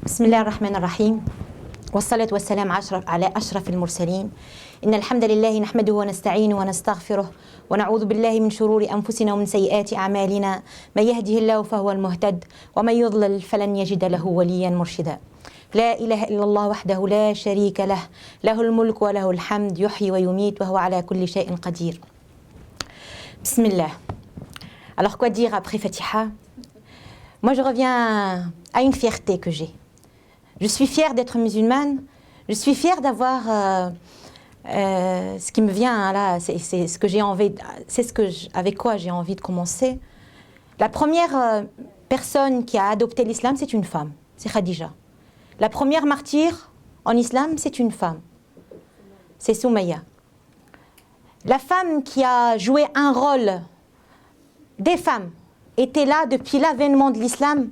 بسم الله الرحمن الرحيم والصلاة والسلام على أشرف المرسلين إن الحمد لله نحمده ونستعينه ونستغفره ونعوذ بالله من شرور أنفسنا ومن سيئات أعمالنا من يهده الله فهو المهتد ومن يضلل فلن يجد له وليا مرشدا لا إله إلا الله وحده لا شريك له له الملك وله الحمد يحيي ويميت وهو على كل شيء قدير. Bismillah. Alors quoi dire après Fatiha? Moi je reviens à une fierté que j'ai. Je suis fière d'être musulmane, je suis fière d'avoir ce qui me vient là, c'est ce que j'ai envie, avec quoi j'ai envie de commencer. La première personne qui a adopté l'islam, c'est une femme, c'est Khadija. La première martyre en islam, c'est une femme, c'est Soumaïa. La femme qui a joué un rôle des femmes était là depuis l'avènement de l'islam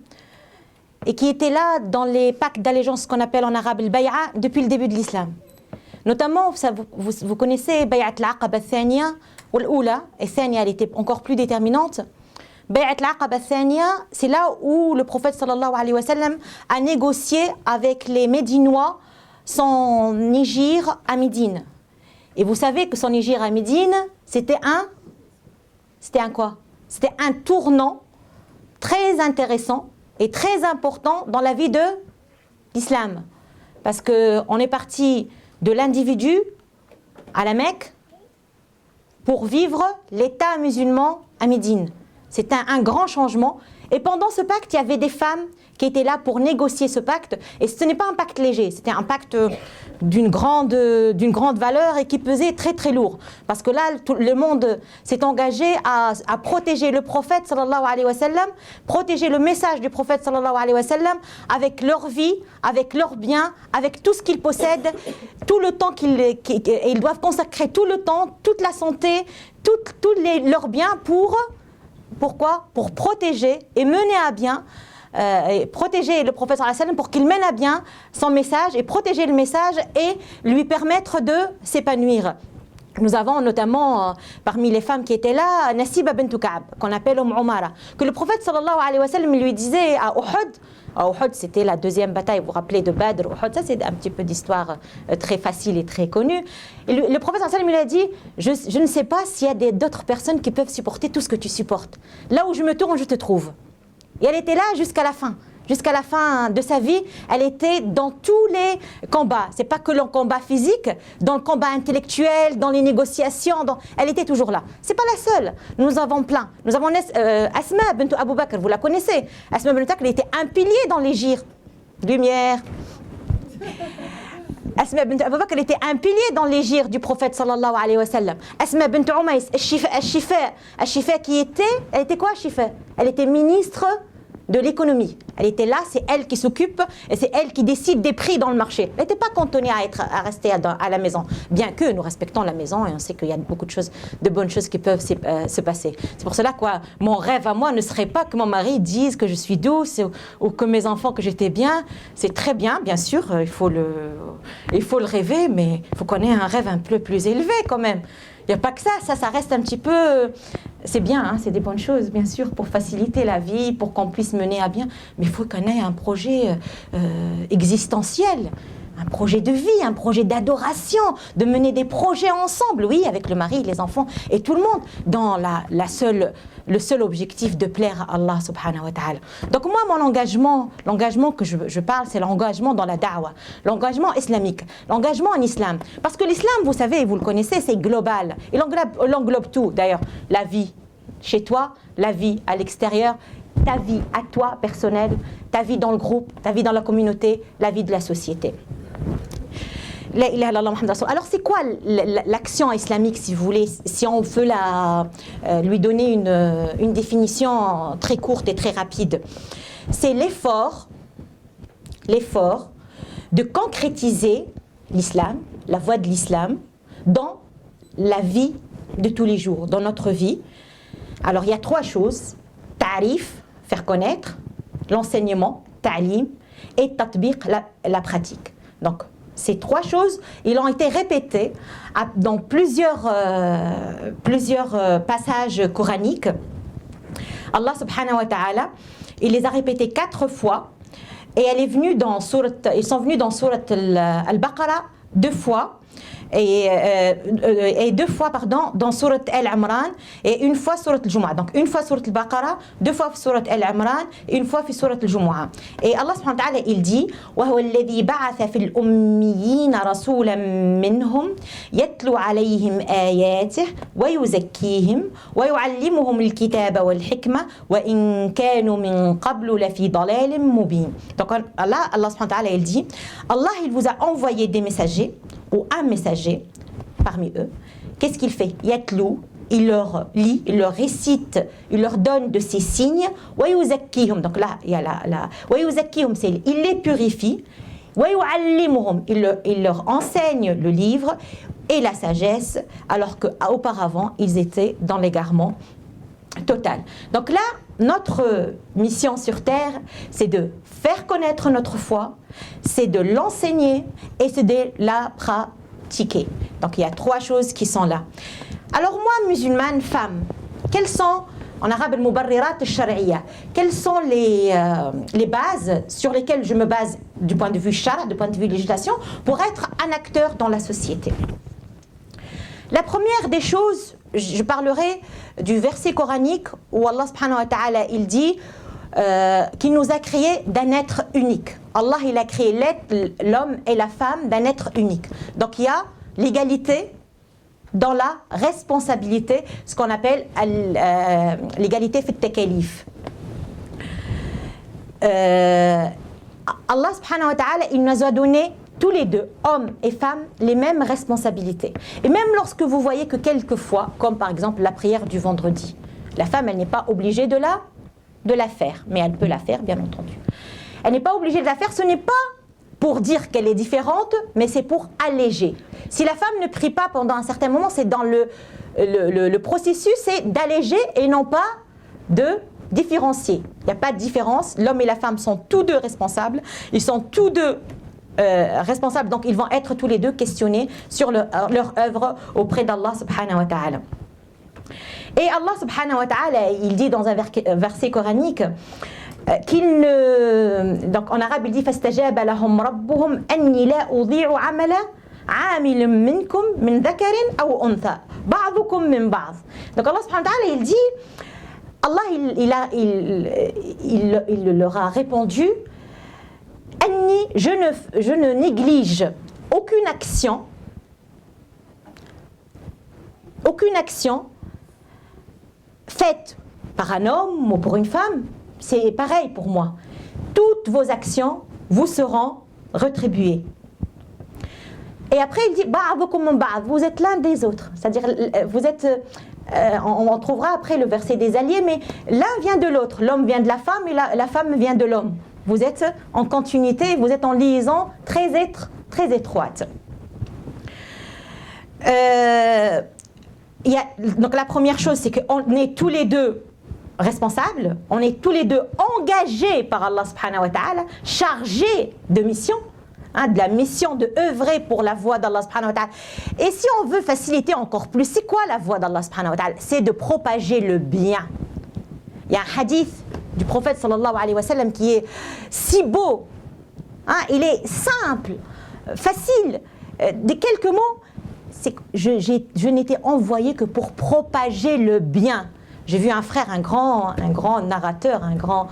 et qui était là dans les pactes d'allégeance qu'on appelle en arabe le bay'a depuis le début de l'islam. Notamment, vous connaissez Bay'at al-Aqaba al-Thaniya ou l'Oula, et Thaniya elle était encore plus déterminante. Bay'at al-Aqaba al-Thaniya, c'est là où le prophète sallallahu alayhi wa sallam a négocié avec les Médinois son hégire à Médine. Et vous savez que son hégire à Médine, c'était un quoi? C'était un tournant très intéressant et très important dans la vie de l'islam. Parce qu'on est parti de l'individu à la Mecque pour vivre l'État musulman à Médine. C'était un grand changement. Et pendant ce pacte, il y avait des femmes qui étaient là pour négocier ce pacte. Et ce n'est pas un pacte léger, c'était un pacte d'une grande valeur et qui pesait très très lourd. Parce que là, tout le monde s'est engagé à protéger le prophète sallallahu alayhi wa sallam, protéger le message du prophète sallallahu alayhi wa sallam avec leur vie, avec leurs biens, avec tout ce qu'ils possèdent, tout le temps ils doivent consacrer tout le temps, toute la santé, leurs biens pourquoi? Pour protéger et mener à bien, protéger le prophète sallallahu alayhi wa sallam pour qu'il mène à bien son message et protéger le message et lui permettre de s'épanouir. Nous avons notamment parmi les femmes qui étaient là Nasiba bint Ka'b, qu'on appelle Umara, que le prophète sallallahu alayhi wa sallam lui disait à Uhud. À Uhud, c'était la deuxième bataille, vous vous rappelez de Badr, Uhud, ça c'est un petit peu d'histoire très facile et très connue. Et le prophète sallallahu alayhi wa sallam lui a dit, je ne sais pas s'il y a d'autres personnes qui peuvent supporter tout ce que tu supportes. Là où je me tourne, je te trouve. Et elle était là jusqu'à la fin. Jusqu'à la fin de sa vie, elle était dans tous les combats. C'est pas que le combat physique, dans le combat intellectuel, dans les négociations, elle était toujours là. C'est pas la seule. Nous avons plein. Nous avons Asma bint Abu Bakr, vous la connaissez. Asma bint Abu Bakr, elle était un pilier dans les gires. Lumière. Asma bint Abu Bakr, elle était un pilier dans les gires du prophète sallallahu alayhi wa sallam. Asma bint Umays, Al-Shifa elle était quoi Al-Shifa? Elle était ministre de l'économie. Elle était là, c'est elle qui s'occupe et c'est elle qui décide des prix dans le marché. Elle n'était pas cantonnée à rester à la maison, bien que nous respectons la maison et on sait qu'il y a beaucoup de bonnes choses qui peuvent se passer. C'est pour cela que mon rêve à moi ne serait pas que mon mari dise que je suis douce ou que mes enfants que j'étais bien. C'est très bien, bien sûr, il faut le rêver, mais il faut qu'on ait un rêve un peu plus élevé quand même. Il n'y a pas que ça reste un petit peu... C'est bien, hein, c'est des bonnes choses, bien sûr, pour faciliter la vie, pour qu'on puisse mener à bien. Mais il faut qu'on ait un projet existentiel, un projet de vie, un projet d'adoration, de mener des projets ensemble, oui, avec le mari, les enfants et tout le monde, dans le seul objectif de plaire à Allah subhanahu wa ta'ala. Donc moi, mon l'engagement que je parle, c'est l'engagement dans la da'wah, l'engagement islamique, l'engagement en islam. Parce que l'islam, vous savez, vous le connaissez, c'est global. Il englobe tout, d'ailleurs, la vie chez toi, la vie à l'extérieur, ta vie à toi, personnelle, ta vie dans le groupe, ta vie dans la communauté, la vie de la société. La ilaha illallah Muhammad Rasul. Alors c'est quoi l'action islamique, si vous voulez, si on veut lui donner une définition très courte et très rapide? C'est l'effort de concrétiser l'islam, la voie de l'islam, dans la vie de tous les jours, dans notre vie. Alors il y a trois choses: ta'rif, faire connaître, l'enseignement, ta'lim, et tatbiq, la pratique. Donc ces trois choses, ils ont été répétés dans plusieurs passages coraniques. Allah subhanahu wa ta'ala, il les a répétés 4 fois. Et elle est venue dans ils sont venus dans Surat Al-Baqarah 2 fois. Et 2 fois dans Surat Al-Imran et 1 fois Surat Al-Jumu'ah. Donc 1 fois Surat Al-Baqarah, 2 fois Surat Al-Imran et 1 fois Surat Al-Jumu'ah. Et Allah subhanahu wa ta'ala il dit وَهُوَ الَّذِي بَعَثَ فِي الْأُمِّيِّينَ رَسُولًا مِّنْهُمْ يَتْلُو عَلَيْهِمْ آيَاتِهِ وَيُزَكِّيهِمْ وَيُعَلِّمُهُمُ الْكِتَابَ وَالْحِكْمَةَ وَإِن كَانُوا مِن قَبْلُ لَفِي ضَلَالٍ مُّبِينٍ. Donc Allah subhanahu wa ta'ala il dit Allah il vous a envoyé des messagers ou un messager parmi eux. Qu'est-ce qu'il fait? Yatlou, il leur lit, il leur récite, il leur donne de ces signes. Wa yuzakkihum, donc là il y a la wa yuzakkihum, c'est il les purifie. Wa yuallimuhum, il leur enseigne le livre et la sagesse, alors qu'auparavant ils étaient dans l'égarement total. Donc là, notre mission sur terre, c'est de faire connaître notre foi, c'est de l'enseigner et c'est de la pratiquer. Donc il y a 3 choses qui sont là. Alors moi, musulmane, femme, quelles sont, en arabe, al-mubarrirat al-shar'iyya, quelles sont les bases sur lesquelles je me base du point de vue shara, du point de vue législation, pour être un acteur dans la société? La première des choses, je parlerai du verset coranique où Allah subhanahu wa ta'ala il dit qu'il nous a créés d'un être unique. Allah il a créé l'homme et la femme d'un être unique. Donc il y a l'égalité dans la responsabilité, ce qu'on appelle l'égalité fi takalif. Allah subhanahu wa ta'ala il nous a donné tous les deux, hommes et femmes, les mêmes responsabilités. Et même lorsque vous voyez que quelquefois, comme par exemple la prière du vendredi, la femme, elle n'est pas obligée de la faire, mais elle peut la faire, bien entendu. Elle n'est pas obligée de la faire, ce n'est pas pour dire qu'elle est différente, mais c'est pour alléger. Si la femme ne prie pas pendant un certain moment, c'est dans le processus, c'est d'alléger et non pas de différencier. Il n'y a pas de différence, l'homme et la femme sont tous deux responsables, ils sont tous deux responsables, donc ils vont être tous les deux questionnés sur leur œuvre auprès d'Allah subhanahu wa ta'ala. Et Allah subhanahu wa ta'ala, il dit dans un verset coranique qu'il ne... Donc en arabe il dit فَاسْتَجَابَ لَهُمْ رَبُّهُمْ أَنِّي لَا أُضِيعُ عَمَلَ عَامِلٍ مِّنْكُمْ مِنْ ذَكَرٍ أَوْ أُنْثَى بَعْضُكُمْ مِنْ بَعْضٍ. Donc Allah subhanahu wa ta'ala il dit, Allah il leur a répondu je ne néglige aucune action faite par un homme ou pour une femme, c'est pareil pour moi. Toutes vos actions vous seront rétribuées. Et après il dit vous êtes l'un des autres, c'est-à-dire vous êtes on trouvera après le verset des alliés, mais l'un vient de l'autre, l'homme vient de la femme et la femme vient de l'homme. Vous êtes en continuité, vous êtes en liaison très étroite. Donc la première chose, c'est qu'on est tous les deux responsables, on est tous les deux engagés par Allah subhanahu wa ta'ala, chargés de mission, de la mission de œuvrer pour la voie d'Allah subhanahu wa ta'ala. Et si on veut faciliter encore plus, c'est quoi la voie d'Allah subhanahu wa ta'ala? C'est de propager le bien. Il y a un hadith du prophète sallallahu alayhi wa sallam qui est si beau, il est simple, facile, des quelques mots, c'est que je n'étais envoyé que pour propager le bien. J'ai vu un frère, un grand narrateur, un grand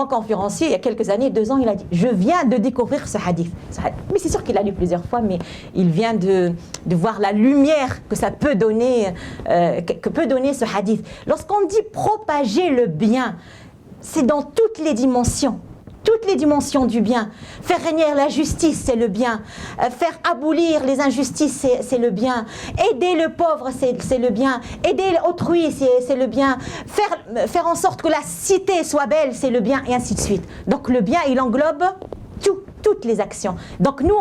conférencier, il y a quelques années, 2 ans, il a dit, je viens de découvrir ce hadith. Mais c'est sûr qu'il l'a lu plusieurs fois, mais il vient de voir la lumière que ça peut donner, que peut donner ce hadith. Lorsqu'on dit propager le bien, c'est dans toutes les dimensions du bien. Faire régner la justice, c'est le bien. Faire abolir les injustices, c'est le bien. Aider le pauvre, c'est le bien. Aider autrui, c'est le bien. Faire en sorte que la cité soit belle, c'est le bien, et ainsi de suite. Donc le bien, il englobe toutes les actions. Donc nous,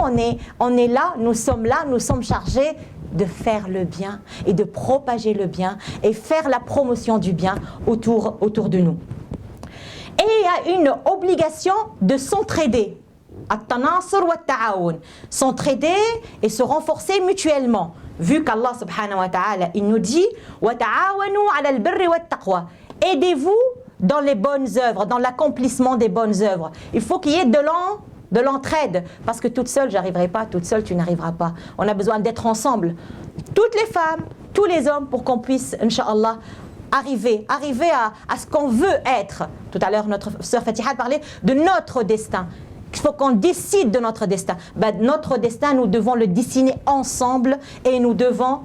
on est là, nous sommes chargés de faire le bien et de propager le bien et faire la promotion du bien autour de nous. Et il y a une obligation de s'entraider. At-tanasur wa at-ta'awun. S'entraider et se renforcer mutuellement. Vu qu'Allah subhanahu wa ta'ala, il nous dit wa ta'awanu 'ala al-birri wa at-taqwa. Aidez-vous dans les bonnes œuvres, dans l'accomplissement des bonnes œuvres. Il faut qu'il y ait de l'entraide, parce que toute seule, j'arriverai pas, toute seule, tu n'arriveras pas. On a besoin d'être ensemble, toutes les femmes, tous les hommes, pour qu'on puisse, Inch'Allah, arriver à ce qu'on veut être. Tout à l'heure, notre sœur Fatiha parlait de notre destin. Il faut qu'on décide de notre destin. Notre destin, nous devons le dessiner ensemble et nous devons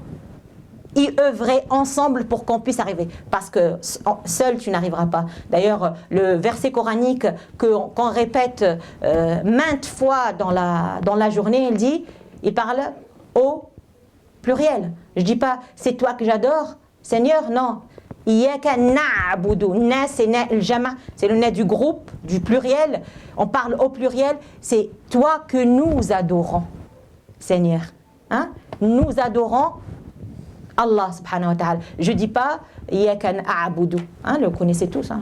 y œuvrer ensemble pour qu'on puisse arriver. Parce que seul, tu n'arriveras pas. D'ailleurs, le verset coranique qu'on répète maintes fois dans la journée, il parle au pluriel. Je ne dis pas, c'est toi que j'adore, Seigneur, non. Iyaka na'budu. Na, c'est le jama, c'est le na du groupe, du pluriel. On parle au pluriel, c'est toi que nous adorons, Seigneur. Hein? Nous adorons Allah subhanahu wa ta'ala. Je ne dis pas Iyaka na'budu. Hein, le connaissez tous, hein,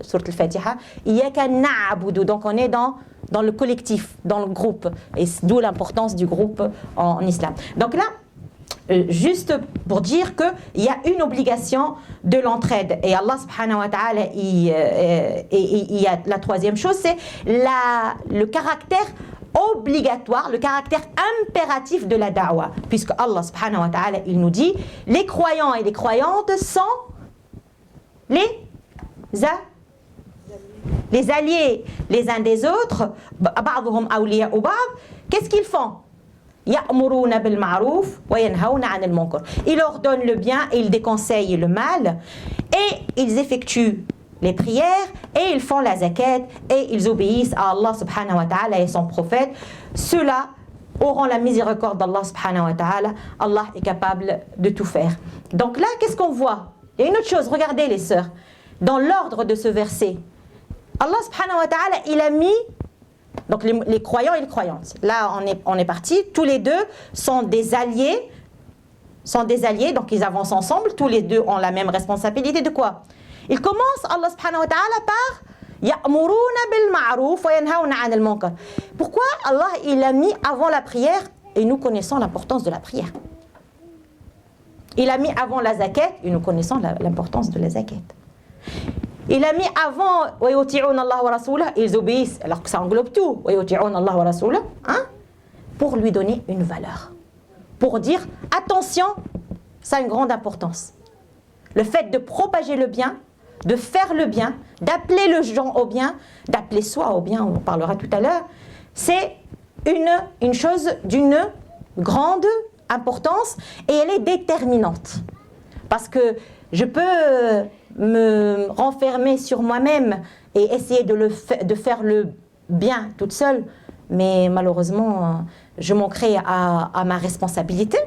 sur le Fatiha. Iyaka na'budu. Donc on est dans le collectif, dans le groupe. Et d'où l'importance du groupe en islam. Donc là, juste pour dire qu'il y a une obligation de l'entraide. Et Allah subhanahu wa ta'ala, il y a la troisième chose, c'est le caractère obligatoire, le caractère impératif de la da'wah. Puisque Allah subhanahu wa ta'ala, il nous dit, les croyants et les croyantes sont les alliés les uns des autres. Ba'dhum awliya ou ba'd. Qu'est-ce qu'ils font? يأمرون بالمعروف وينهون عن المنكر. Ils ordonnent le bien et ils déconseillent le mal. Et ils effectuent les prières et ils font la zakat et ils obéissent à Allah subhanahu wa ta'ala et son prophète. Ceux-là auront la miséricorde d'Allah subhanahu wa ta'ala. Allah est capable de tout faire. Donc là, qu'est-ce qu'on voit? Il y a une autre chose, regardez les sœurs. Dans l'ordre de ce verset, Allah subhanahu wa ta'ala, il a mis donc les croyants et les croyantes. Là, on est parti. Tous les deux sont des alliés. Donc ils avancent ensemble. Tous les deux ont la même responsabilité de quoi? Il commence, Allah subhanahu wa ta'ala, par Ya'muruna bil ma'ruf wa yanhauna 'anil munkar. Pourquoi Allah, il a mis avant la prière, et nous connaissons l'importance de la prière. Il a mis avant la zakat, et nous connaissons l'importance de la zakat. Il a mis avant ils obéissent, alors que ça englobe tout, hein, pour lui donner une valeur. Pour dire, attention, ça a une grande importance. Le fait de propager le bien, de faire le bien, d'appeler les gens au bien, d'appeler soi au bien, on parlera tout à l'heure, c'est une chose d'une grande importance et elle est déterminante. Parce que je peux me renfermer sur moi-même et essayer de faire le bien toute seule, mais malheureusement, je manquerai à ma responsabilité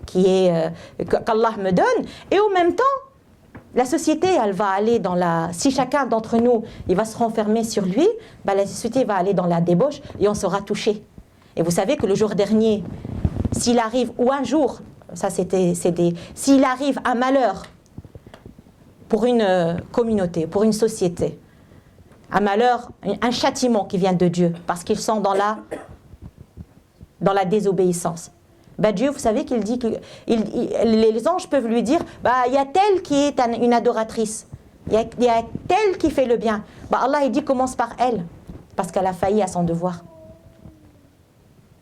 qu'Allah me donne. Et en même temps, la société, elle va aller si chacun d'entre nous, il va se renfermer sur lui, la société va aller dans la débauche et on sera touché. Et vous savez que le jour dernier, s'il arrive, ou un jour, s'il arrive un malheur pour une communauté, pour une société, un malheur, un châtiment qui vient de Dieu, parce qu'ils sont dans la désobéissance. Dieu, vous savez qu'il dit que les anges peuvent lui dire, il y a telle qui est une adoratrice, il y a telle qui fait le bien. Allah, il dit, commence par elle, parce qu'elle a failli à son devoir.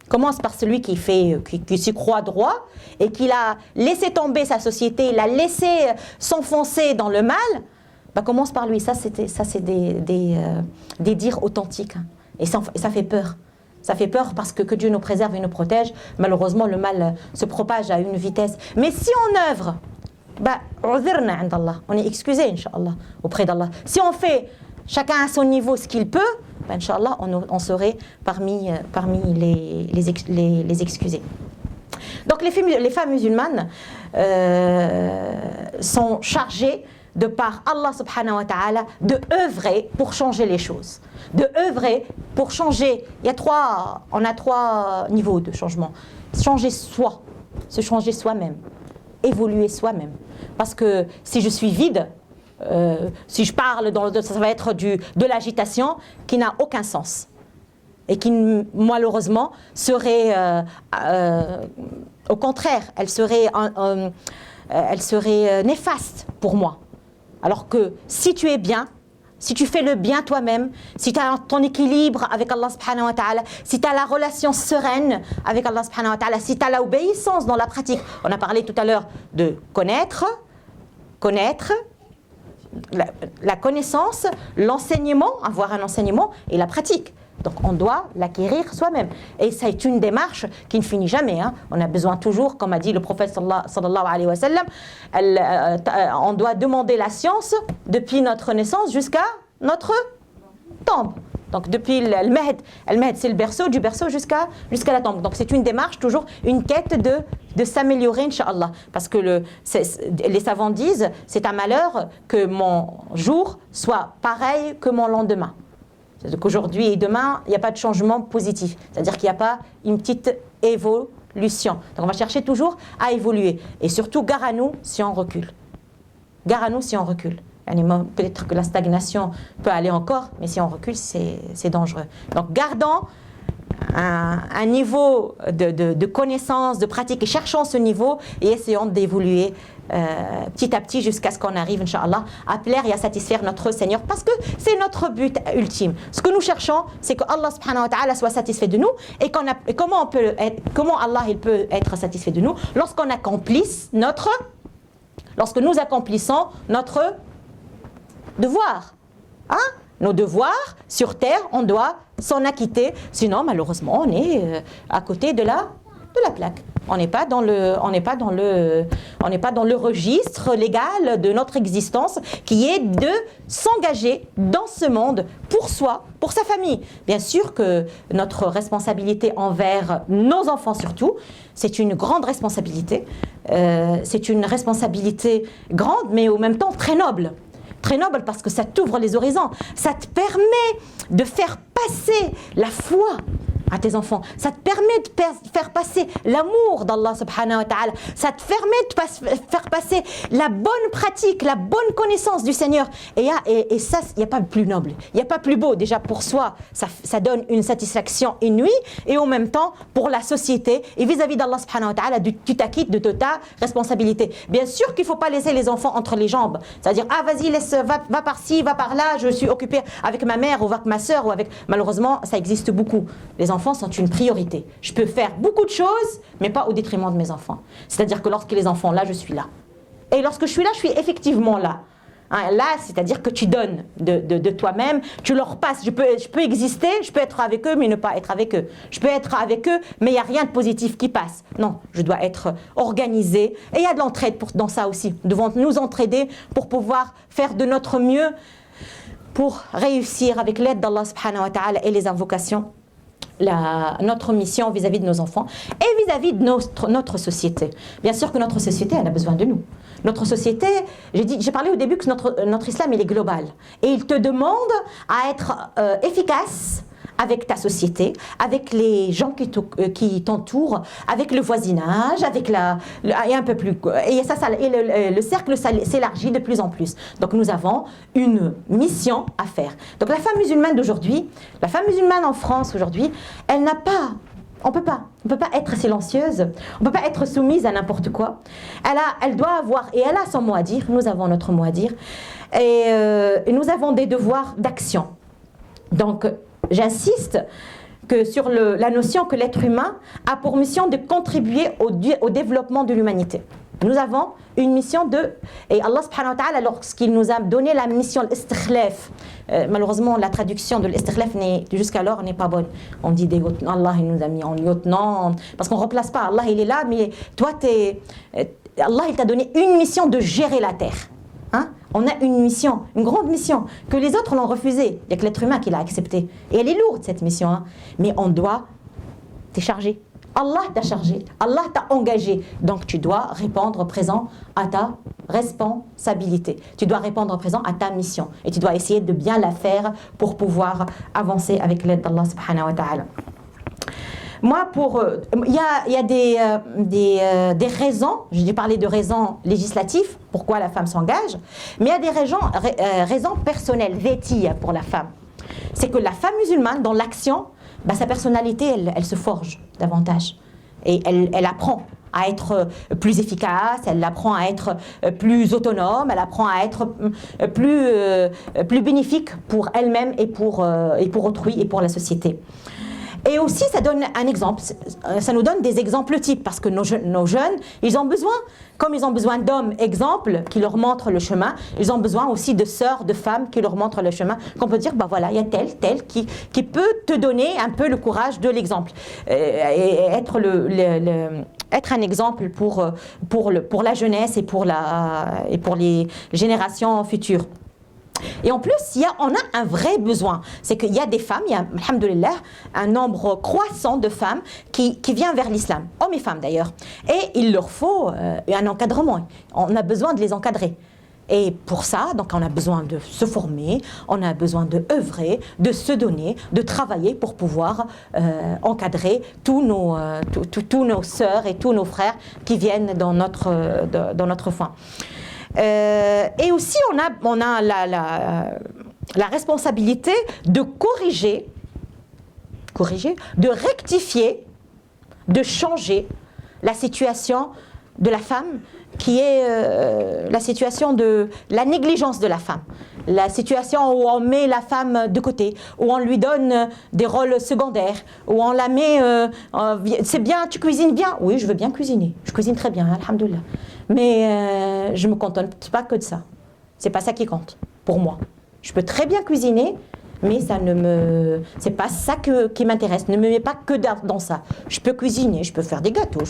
Commence par celui qui s'y croit droit et qui a laissé tomber sa société, il a laissé s'enfoncer dans le mal. Commence par lui. Ça, c'est des dires authentiques. Hein. Et ça fait peur. Ça fait peur parce que Dieu nous préserve et nous protège. Malheureusement, le mal se propage à une vitesse. Mais si on œuvre, on est excusé, Inch'Allah, auprès d'Allah. Si on fait chacun à son niveau ce qu'il peut, Inch'Allah, on serait parmi les excusés. Donc les femmes musulmanes sont chargées de par Allah subhanahu wa ta'ala de œuvrer pour changer les choses. De œuvrer pour changer. On a trois niveaux de changement. Changer soi, se changer soi-même, évoluer soi-même. Parce que si je suis vide, si je parle, ça va être de l'agitation qui n'a aucun sens et qui malheureusement serait, au contraire, elle serait néfaste pour moi. Alors que si tu es bien, si tu fais le bien toi-même, si tu as ton équilibre avec Allah subhanahu wa ta'ala, si tu as la relation sereine avec Allah subhanahu wa ta'ala, si tu as l'obéissance dans la pratique. On a parlé tout à l'heure de connaître, la connaissance, l'enseignement, avoir un enseignement et la pratique. Donc on doit l'acquérir soi-même. Et c'est une démarche qui ne finit jamais. On a besoin toujours, comme a dit le prophète sallallahu alayhi wa sallam, on doit demander la science depuis notre naissance jusqu'à notre tombe. Donc depuis le Mahd c'est le berceau, du berceau jusqu'à la tombe. Donc c'est une démarche, toujours une quête de s'améliorer, Inch'Allah. Parce que les savants disent, c'est un malheur que mon jour soit pareil que mon lendemain. C'est-à-dire qu'aujourd'hui et demain, il n'y a pas de changement positif. C'est-à-dire qu'il n'y a pas une petite évolution. Donc on va chercher toujours à évoluer. Et surtout, gare à nous si on recule. Gare à nous si on recule. Peut-être que la stagnation peut aller encore, mais si on recule, c'est dangereux. Donc gardons un niveau de connaissance, de pratique, et cherchons ce niveau et essayons d'évoluer petit à petit jusqu'à ce qu'on arrive, Inch'Allah, à plaire et à satisfaire notre Seigneur, parce que c'est notre but ultime. Ce que nous cherchons, c'est que Allah subhanahu wa ta'ala soit satisfait de nous, et comment Allah il peut être satisfait de nous lorsque nous accomplissons notre devoir. Nos devoirs sur terre, on doit s'en acquitter, sinon malheureusement on est à côté de la plaque. On n'est pas dans le registre légal de notre existence, qui est de s'engager dans ce monde pour soi, pour sa famille. Bien sûr que notre responsabilité envers nos enfants surtout, c'est une grande responsabilité. C'est une responsabilité grande, mais en même temps très noble. Très noble parce que ça t'ouvre les horizons, ça te permet de faire passer la foi à tes enfants, ça te permet de faire passer l'amour d'Allah subhanahu wa ta'ala, ça te permet de faire passer la bonne pratique, la bonne connaissance du Seigneur. Et ça, il n'y a pas plus noble, il n'y a pas plus beau. Déjà pour soi, ça donne une satisfaction inouïe, et en même temps pour la société et vis-à-vis d'Allah subhanahu wa ta'ala, tu t'acquittes de ta responsabilité. Bien sûr qu'il ne faut pas laisser les enfants entre les jambes, c'est-à-dire vas-y, va par-ci, va par-là, je suis occupé avec ma mère ou avec ma soeur ou avec... Malheureusement, ça existe beaucoup. Les enfants sont une priorité. Je peux faire beaucoup de choses, mais pas au détriment de mes enfants. C'est-à-dire que lorsque les enfants sont là, je suis là. Et lorsque je suis là, je suis effectivement là. Là, c'est-à-dire que tu donnes de toi-même, tu leur passes. Je peux exister, je peux être avec eux, mais ne pas être avec eux. Je peux être avec eux, mais il n'y a rien de positif qui passe. Non, je dois être organisée. Et il y a de l'entraide dans ça aussi. Nous devons nous entraider pour pouvoir faire de notre mieux pour réussir avec l'aide d'Allah subhanahu wa ta'ala et les invocations. Notre mission vis-à-vis de nos enfants et vis-à-vis de notre société. Bien sûr que notre société, elle a besoin de nous. Notre société, j'ai parlé au début que notre islam, il est global. Et il te demande à être efficace avec ta société, avec les gens qui t'entourent, avec le voisinage, et un peu plus. Et le cercle s'élargit de plus en plus. Donc nous avons une mission à faire. Donc la femme musulmane d'aujourd'hui, la femme musulmane en France aujourd'hui, elle n'a pas... On peut pas être silencieuse, on peut pas être soumise à n'importe quoi. Elle doit avoir, et elle a son mot à dire, nous avons notre mot à dire, et nous avons des devoirs d'action. Donc, j'insiste sur la notion que l'être humain a pour mission de contribuer au développement de l'humanité. Nous avons une mission et Allah subhanahu wa ta'ala, lorsqu'il nous a donné la mission l'istikhlaf, malheureusement la traduction de l'istikhlaf jusqu'alors n'est pas bonne. On dit Allah il nous a mis en lieutenant, parce qu'on ne remplace pas, Allah il est là, mais toi Allah il t'a donné une mission de gérer la terre. On a une mission, une grande mission, que les autres l'ont refusée. Il n'y a que l'être humain qui l'a acceptée. Et elle est lourde cette mission, mais on doit décharger. Allah t'a chargé, Allah t'a engagé. Donc tu dois répondre présent à ta responsabilité. Tu dois répondre présent à ta mission. Et tu dois essayer de bien la faire pour pouvoir avancer avec l'aide d'Allah subhanahu wa ta'ala. Moi, il y a des raisons, j'ai parlé de raisons législatives, pourquoi la femme s'engage, mais il y a des raisons personnelles, vétiques pour la femme. C'est que la femme musulmane, dans l'action, sa personnalité, elle se forge davantage. Et elle apprend à être plus efficace, elle apprend à être plus autonome, elle apprend à être plus bénéfique pour elle-même et pour autrui et pour la société. Et aussi, ça donne un exemple, ça nous donne des exemples types, parce que nos jeunes, ils ont besoin, comme ils ont besoin d'hommes exemples qui leur montrent le chemin, ils ont besoin aussi de sœurs, de femmes qui leur montrent le chemin, qu'on peut dire, bah voilà, il y a tel qui peut te donner un peu le courage de l'exemple, et être être un exemple pour la jeunesse et pour les générations futures. Et en plus, on a un vrai besoin. C'est qu'il y a des femmes, il y a, alhamdoulilah, un nombre croissant de femmes qui viennent vers l'islam, hommes et femmes d'ailleurs. Et il leur faut un encadrement. On a besoin de les encadrer. Et pour ça, donc on a besoin de se former, on a besoin de œuvrer, de se donner, de travailler pour pouvoir encadrer tous nos sœurs et tous nos frères qui viennent dans notre foi. Et aussi, on a la responsabilité de corriger, de rectifier, de changer la situation de la femme, qui est la situation de la négligence de la femme, la situation où on met la femme de côté, où on lui donne des rôles secondaires, où on la met, c'est bien, tu cuisines bien? Oui, je veux bien cuisiner, je cuisine très bien, alhamdoulilah. Mais je ne me contente pas que de ça. C'est pas ça qui compte pour moi. Je peux très bien cuisiner, mais c'est pas ça qui m'intéresse. Ne me mets pas que dans ça. Je peux cuisiner, je peux faire des gâteaux,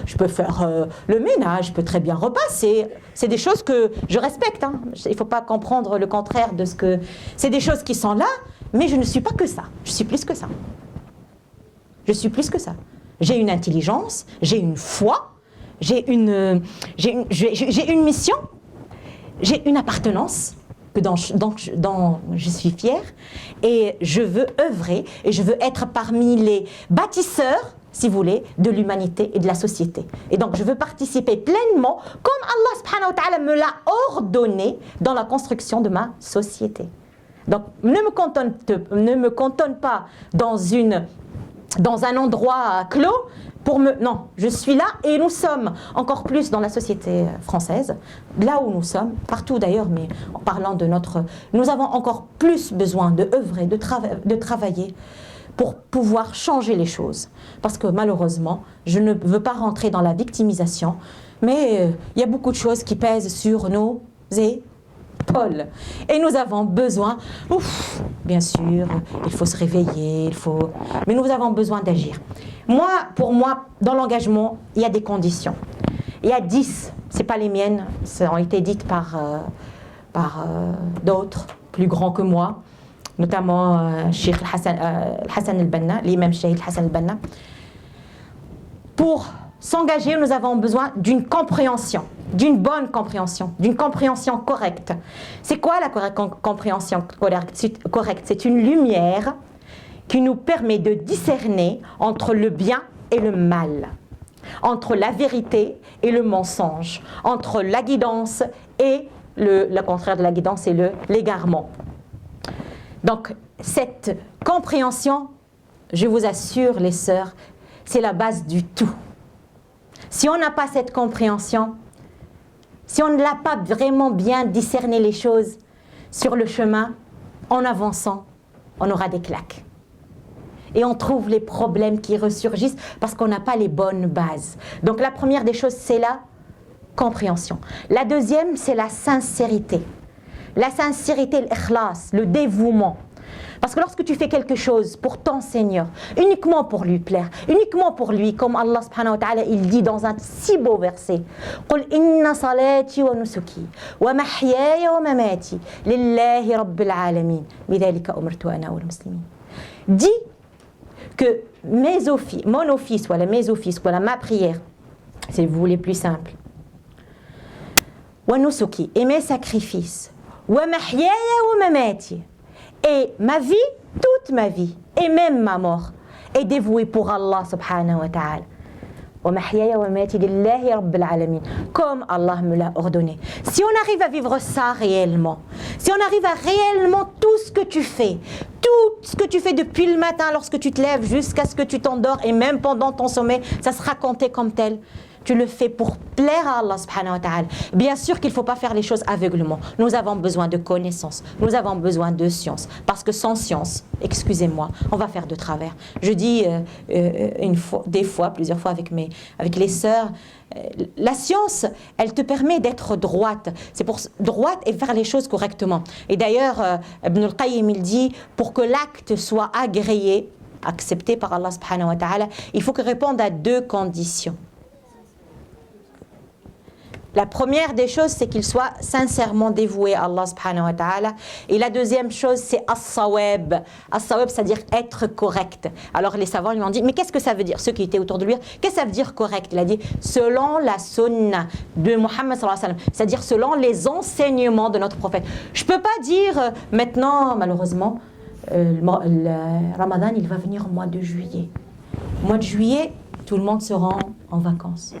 je peux faire le ménage, je peux très bien repasser. C'est des choses que je respecte. Hein. Il ne faut pas comprendre le contraire de ce que... C'est des choses qui sont là, mais je ne suis pas que ça. Je suis plus que ça. Je suis plus que ça. J'ai une intelligence, j'ai une foi, j'ai une mission, j'ai une appartenance dont je suis fière, et je veux œuvrer et je veux être parmi les bâtisseurs, si vous voulez, de l'humanité et de la société. Et donc je veux participer pleinement, comme Allah subhanahu wa ta'ala me l'a ordonné, dans la construction de ma société. Donc ne me cantonne pas dans un endroit clos. Non, je suis là, et nous sommes encore plus dans la société française, là où nous sommes, partout d'ailleurs, mais en parlant de nous avons encore plus besoin de œuvrer, de travailler pour pouvoir changer les choses. Parce que malheureusement, je ne veux pas rentrer dans la victimisation, mais il y a beaucoup de choses qui pèsent sur nos épaules. Et nous avons besoin, bien sûr, il faut se réveiller, mais nous avons besoin d'agir. Pour moi, dans l'engagement, il y a des conditions. Il y a 10, ce n'est pas les miennes, ça ont été dites par d'autres plus grands que moi, notamment Cheikh Hassan al-Banna, l'imam Cheikh Hassan al-Banna. Pour s'engager, nous avons besoin d'une compréhension, d'une bonne compréhension, d'une compréhension correcte. C'est quoi la compréhension correcte? C'est une lumière qui nous permet de discerner entre le bien et le mal, entre la vérité et le mensonge, entre la guidance et le contraire de la guidance et l'égarement. Donc, cette compréhension, je vous assure, les sœurs, c'est la base du tout. Si on n'a pas cette compréhension, si on ne l'a pas vraiment bien discerné les choses sur le chemin, en avançant, on aura des claques. Et on trouve les problèmes qui ressurgissent parce qu'on n'a pas les bonnes bases. Donc la première des choses, c'est la compréhension. La deuxième, c'est la sincérité. La sincérité, l'ikhlas, le dévouement. Parce que lorsque tu fais quelque chose pour ton Seigneur, uniquement pour lui plaire, uniquement pour lui, comme Allah subhanahu wa ta'ala, il dit dans un si beau verset, قُلْ إِنَّ صَلَاتِي وَنُسُكِي وَمَحْيَايَ وَمَمَاتِي لِلَّهِ رَبِّ الْعَالَمِينَ بِذَلِكَ أُمِرْتُ أَنَا وَالْمُسْلِمِينَ. Dis que mon office, voilà mes offices, voilà ma prière, si vous voulez plus simple, وَنُسُكِي, et mes sacrifices, وَمَحْيَايَ وَمَمَاتِي, et ma vie, toute ma vie, et même ma mort, est dévouée pour Allah subhanahu wa ta'ala. Comme Allah me l'a ordonné. Si on arrive à vivre ça réellement, si on arrive à réellement tout ce que tu fais depuis le matin lorsque tu te lèves jusqu'à ce que tu t'endors, et même pendant ton sommeil, ça sera compté comme tel. tu le fais pour plaire à Allah subhanahu wa ta'ala. Bien sûr qu'il ne faut pas faire les choses aveuglement. Nous avons besoin de connaissances, nous avons besoin de science. Parce que sans science, excusez-moi, on va faire de travers. Je dis plusieurs fois avec les sœurs, la science, elle te permet d'être droite. C'est pour droite et faire les choses correctement. Et d'ailleurs, Ibn al-Qayyim, il dit, pour que l'acte soit agréé, accepté par Allah subhanahu wa ta'ala, il faut qu'il réponde à 2 conditions. La première des choses, c'est qu'il soit sincèrement dévoué à Allah subhanahu wa ta'ala. Et la deuxième chose, c'est as-sawab. As-sawab, c'est-à-dire être correct. Alors les savants lui ont dit, mais qu'est-ce que ça veut dire? Ceux qui étaient autour de lui, qu'est-ce que ça veut dire correct? Il a dit, selon la sunna de Muhammad sallallahu alayhi wa sallam, c'est-à-dire selon les enseignements de notre prophète. Je ne peux pas dire maintenant, malheureusement, le Ramadan, il va venir au mois de juillet. Au mois de juillet, tout le monde se rend en vacances.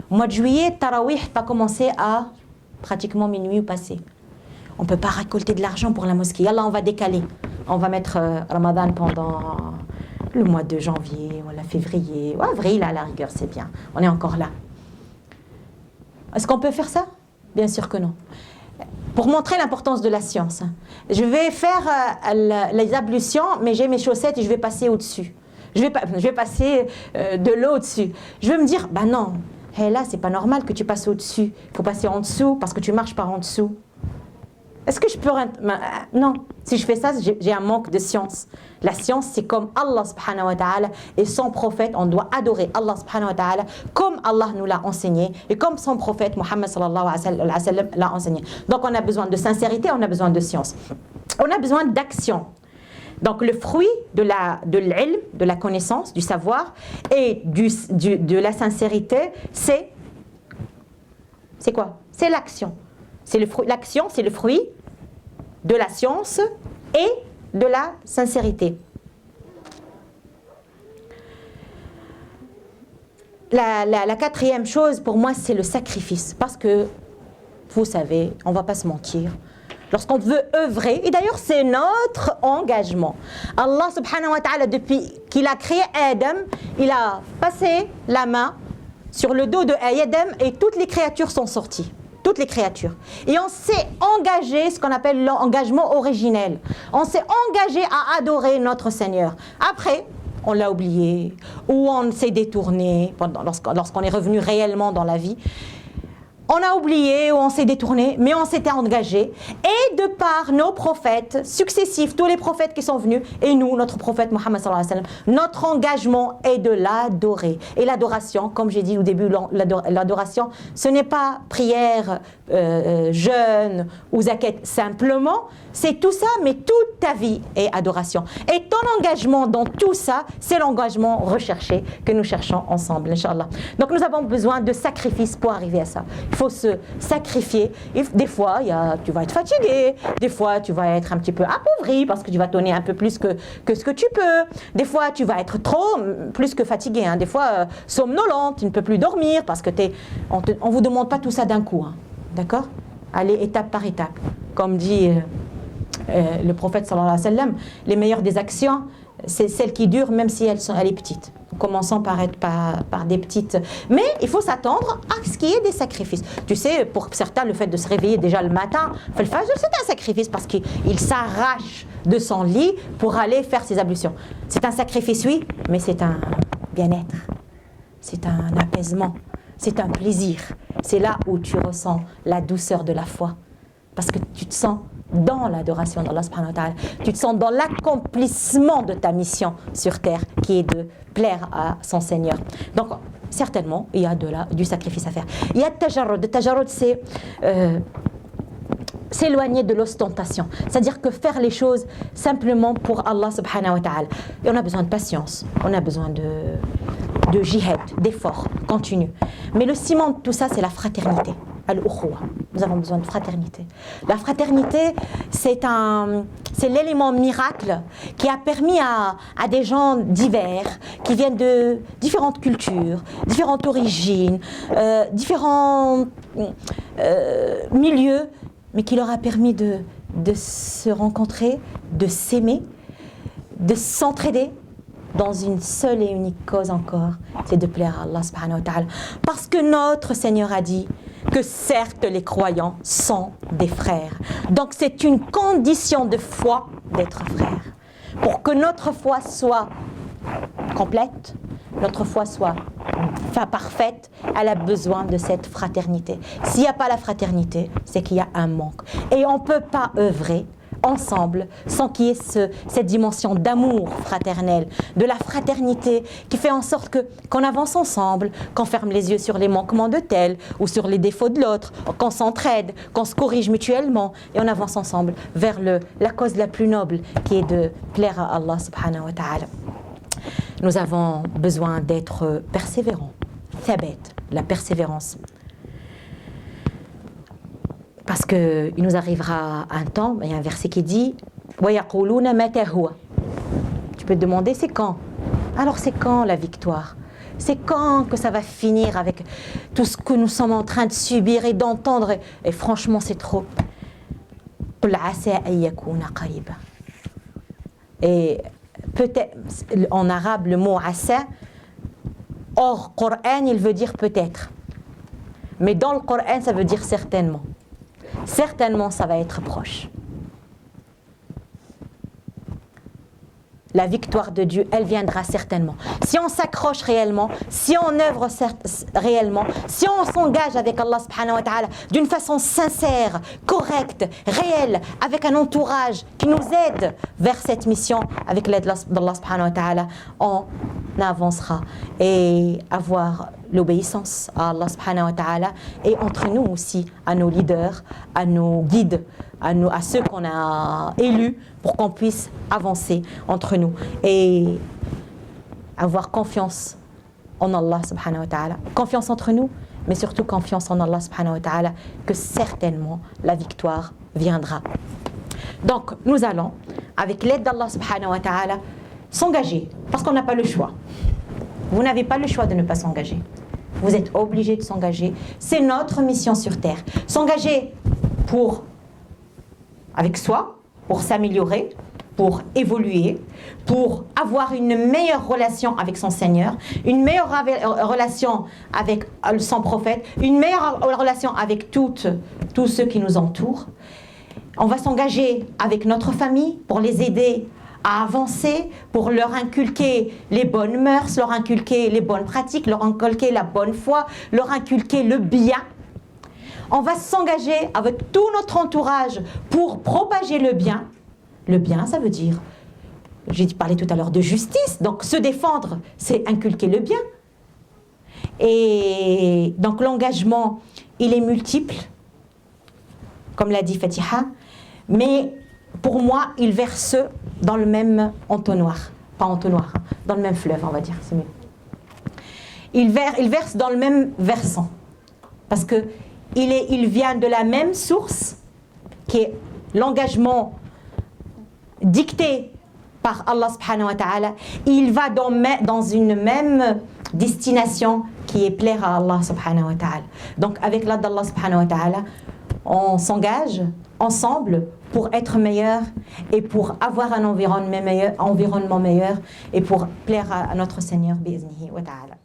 Au mois de juillet, Tarawih va commencer à pratiquement minuit ou passé. On ne peut pas récolter de l'argent pour la mosquée. Là, on va décaler. On va mettre Ramadan pendant le mois de janvier, voilà, février, ou avril, à la rigueur, c'est bien. On est encore là. Est-ce qu'on peut faire ça? Bien sûr que non. Pour montrer l'importance de la science, je vais faire les ablutions, mais j'ai mes chaussettes et je vais passer au-dessus. Je vais passer de l'eau au-dessus. Je vais me dire, bah non, hey, là, c'est pas normal que tu passes au-dessus. Il faut passer en dessous parce que tu marches par en dessous. Est-ce que je peux... Non, si je fais ça, j'ai un manque de science. La science, c'est comme Allah subhanahu wa ta'ala et son prophète. On doit adorer Allah subhanahu wa ta'ala comme Allah nous l'a enseigné et comme son prophète Muhammad sallallahu alayhi wa sallam l'a enseigné. Donc on a besoin de sincérité, on a besoin de science. On a besoin d'action. Donc le fruit de l'ilm, de la connaissance, du savoir et de la sincérité, c'est quoi? C'est l'action. L'action, c'est le fruit de la science et de la sincérité. La quatrième chose, pour moi, c'est le sacrifice. Parce que, vous savez, on ne va pas se mentir, lorsqu'on veut œuvrer, et d'ailleurs c'est notre engagement. Allah subhanahu wa ta'ala, depuis qu'il a créé Adam, il a passé la main sur le dos de Adam et toutes les créatures sont sorties. Toutes les créatures. Et on s'est engagé, ce qu'on appelle l'engagement originel. On s'est engagé à adorer notre Seigneur. Après, on l'a oublié, ou on s'est détourné lorsqu'on est revenu réellement dans la vie. On a oublié ou on s'est détourné, mais on s'était engagé. Et de par nos prophètes successifs, tous les prophètes qui sont venus, et nous, notre prophète Muhammad sallallahu alayhi wa sallam, notre engagement est de l'adorer. Et l'adoration, comme j'ai dit au début, l'adoration, ce n'est pas prière, jeûne ou zakat simplement, c'est tout ça, mais toute ta vie est adoration. Et ton engagement dans tout ça, c'est l'engagement recherché que nous cherchons ensemble, Inch'Allah. Donc nous avons besoin de sacrifices pour arriver à ça. Il faut se sacrifier. Et des fois, tu vas être fatigué. Des fois, tu vas être un petit peu appauvri parce que tu vas donner un peu plus que ce que tu peux. Des fois, tu vas être plus que fatigué. Hein. Des fois, somnolent, tu ne peux plus dormir parce que on ne vous demande pas tout ça d'un coup. Hein. D'accord? Allez étape par étape. Comme dit le prophète sallallahu alayhi wa sallam, les meilleures des actions, c'est celles qui durent même si elle est petite. Commençons par des petites. Mais il faut s'attendre à ce qu'il y ait des sacrifices. Tu sais, pour certains, le fait de se réveiller déjà le matin, c'est un sacrifice parce qu'il s'arrache de son lit pour aller faire ses ablutions. C'est un sacrifice, oui, mais c'est un bien-être. C'est un apaisement. C'est un plaisir. C'est là où tu ressens la douceur de la foi. Parce que tu te sens dans l'adoration d'Allah subhanahu wa ta'ala. Tu te sens dans l'accomplissement de ta mission sur terre, qui est de plaire à son Seigneur. Donc, certainement, il y a du sacrifice à faire. Il y a tajarrud. Le tajarrud, c'est s'éloigner de l'ostentation. C'est-à-dire que faire les choses simplement pour Allah subhanahu wa ta'ala. Et on a besoin de patience. On a besoin de jihad, d'effort continu. Mais le ciment de tout ça, c'est la fraternité. Al-Ukhuwa. Nous avons besoin de fraternité. La fraternité, c'est l'élément miracle qui a permis à des gens divers, qui viennent de différentes cultures, différentes origines, différents milieux, mais qui leur a permis de se rencontrer, de s'aimer, de s'entraider dans une seule et unique cause encore, c'est de plaire à Allah subhanahu wa ta'ala. Parce que notre Seigneur a dit que certes les croyants sont des frères. Donc c'est une condition de foi d'être frère. Pour que notre foi soit complète, notre foi soit parfaite, elle a besoin de cette fraternité. S'il n'y a pas la fraternité, c'est qu'il y a un manque. Et on ne peut pas œuvrer ensemble sans qu'il y ait cette dimension d'amour fraternel, de la fraternité qui fait en sorte qu'on avance ensemble, qu'on ferme les yeux sur les manquements de tel ou sur les défauts de l'autre, qu'on s'entraide, qu'on se corrige mutuellement et on avance ensemble vers la cause la plus noble qui est de plaire à Allah subhanahu wa ta'ala. Nous avons besoin d'être persévérants, thabet, la persévérance. Parce qu'il nous arrivera un temps, il y a un verset qui dit وَيَقُولُونَ مَتَى هُوَ. Tu peux te demander, c'est quand? Alors c'est quand la victoire? C'est quand que ça va finir avec tout ce que nous sommes en train de subir et d'entendre? Et franchement, c'est trop. قُلْ عَسَىٰ أَن يَكُونَ قَرِيبًا. Et peut-être, en arabe, le mot asa, hors Coran, il veut dire peut-être. Mais dans le Coran, ça veut dire certainement. Certainement, ça va être proche. La victoire de Dieu, elle viendra certainement. Si on s'accroche réellement, si on œuvre réellement, si on s'engage avec Allah subhanahu wa ta'ala d'une façon sincère, correcte, réelle, avec un entourage qui nous aide vers cette mission, avec l'aide d'Allah subhanahu wa ta'ala, on avancera. Et avoir l'obéissance à Allah subhanahu wa ta'ala et entre nous aussi, à nos leaders, à nos guides, à ceux qu'on a élus pour qu'on puisse avancer entre nous et avoir confiance en Allah subhanahu wa ta'ala. Confiance entre nous, mais surtout confiance en Allah subhanahu wa ta'ala que certainement la victoire viendra. Donc nous allons, avec l'aide d'Allah subhanahu wa ta'ala, s'engager parce qu'on n'a pas le choix. Vous n'avez pas le choix de ne pas s'engager. Vous êtes obligés de s'engager. C'est notre mission sur terre. S'engager avec soi, pour s'améliorer, pour évoluer, pour avoir une meilleure relation avec son Seigneur, une meilleure relation avec son prophète, une meilleure relation avec tous ceux qui nous entourent. On va s'engager avec notre famille pour les aider à avancer, pour leur inculquer les bonnes mœurs, leur inculquer les bonnes pratiques, leur inculquer la bonne foi, leur inculquer le bien. On va s'engager avec tout notre entourage pour propager le bien. Le bien, ça veut dire, j'ai parlé tout à l'heure de justice, donc se défendre, c'est inculquer le bien. Et donc l'engagement, il est multiple, comme l'a dit Fatiha, mais pour moi, il verse dans le même entonnoir, pas entonnoir, dans le même fleuve, on va dire, c'est mieux. Il verse dans le même versant, parce que il vient de la même source, qui est l'engagement dicté par Allah subhanahu wa ta'ala. Il va dans une même destination qui est plaire à Allah subhanahu wa ta'ala. Donc avec l'aide d'Allah subhanahu wa ta'ala, on s'engage ensemble pour être meilleur et pour avoir un environnement meilleur et pour plaire à notre Seigneur bi'iznihi wa ta'ala.